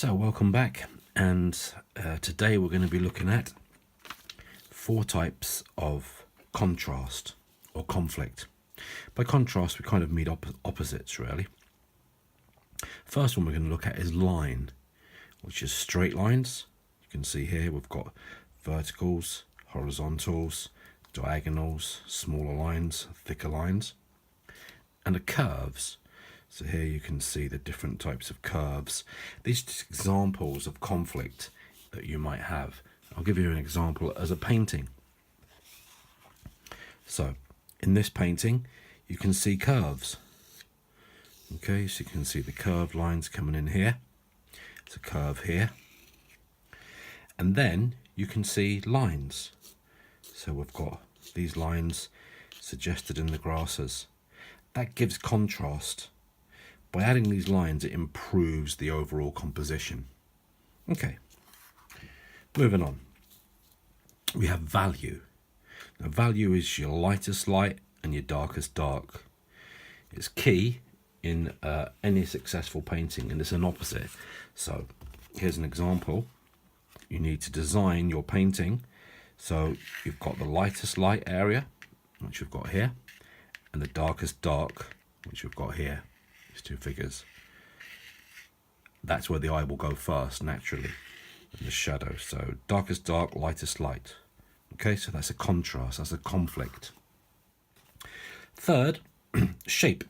So welcome back, and today we're going to be looking at 4 types of contrast or conflict. By contrast we kind of mean opposites really. First one we're going to look at is line, which is straight lines. You can see here we've got verticals, horizontals, diagonals, smaller lines, thicker lines, and the curves. So here you can see the different types of curves. These are just examples of conflict that you might have. I'll give you an example as a painting. So in this painting you can see curves. Okay, so you can see the curved lines coming in here. It's a curve here. And then you can see lines. So we've got these lines suggested in the grasses. That gives contrast. By adding these lines, it improves the overall composition. Okay, moving on. We have value. Now, value is your lightest light and your darkest dark. It's key in any successful painting, and it's an opposite. So here's an example. You need to design your painting so you've got the lightest light area, which you've got here, and the darkest dark, which you've got here. 2 figures. That's where the eye will go first naturally, in the shadow. So darkest dark, lightest light. Okay, so that's a contrast, that's a conflict. Third, shape.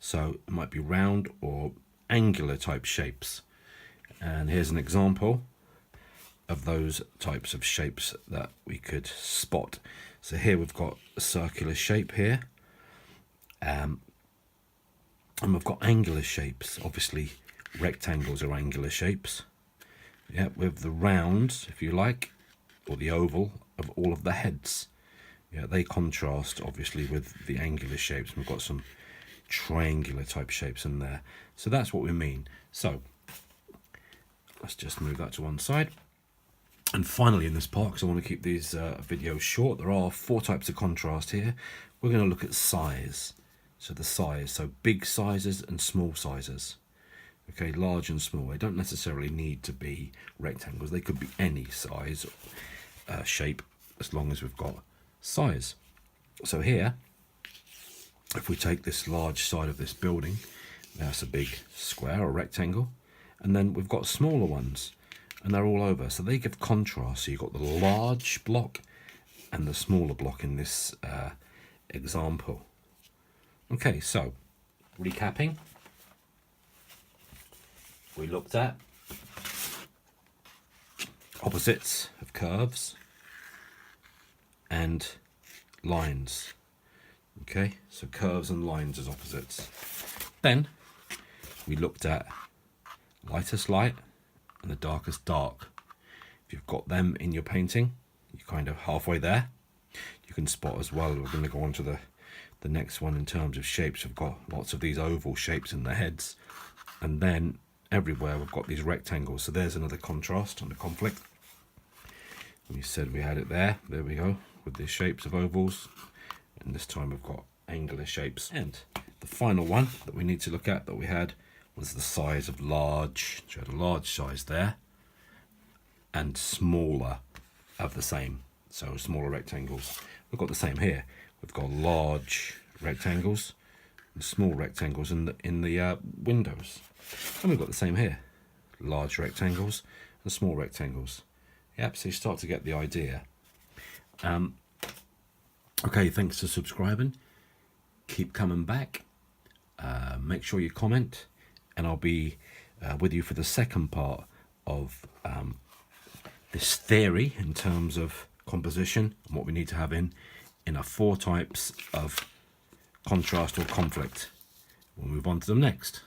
So it might be round or angular type shapes, and here's an example of those types of shapes that we could spot. So here we've got a circular shape here, and we've got angular shapes. Obviously rectangles are angular shapes. Yeah, with the round, if you like, or the oval of all of the heads. Yeah, they contrast obviously with the angular shapes. We've got some triangular type shapes in there. So that's what we mean. So let's just move that to one side. And finally in this part, because I want to keep these videos short, there are 4 types of contrast here. We're going to look at size. So the size, so big sizes and small sizes. Okay, large and small. They don't necessarily need to be rectangles. They could be any size, shape, as long as we've got size. So here, if we take this large side of this building, that's a big square or rectangle, and then we've got smaller ones, and they're all over. So they give contrast. So you've got the large block and the smaller block in this example. Okay, so recapping, we looked at opposites of curves and lines. Okay, so curves and lines as opposites. Then we looked at lightest light and the darkest dark. If you've got them in your painting, you're kind of halfway there. You can spot as well. We're going to go on to the next one in terms of shapes. We've got lots of these oval shapes in the heads, and then everywhere we've got these rectangles. So there's another contrast and a conflict. We said we had it there we go, with these shapes of ovals, and this time we've got angular shapes. And the final one that we need to look at that we had was the size of large. So you had a large size there and smaller of the same, so smaller rectangles. We've got the same here. We've got large rectangles and small rectangles in the windows, and we've got the same here, large rectangles and small rectangles. Yep, so you start to get the idea. Okay, thanks for subscribing. Keep coming back. Make sure you comment, and I'll be with you for the second part of this theory in terms of composition and what we need to have in our 4 types of contrast or conflict. We'll move on to them next.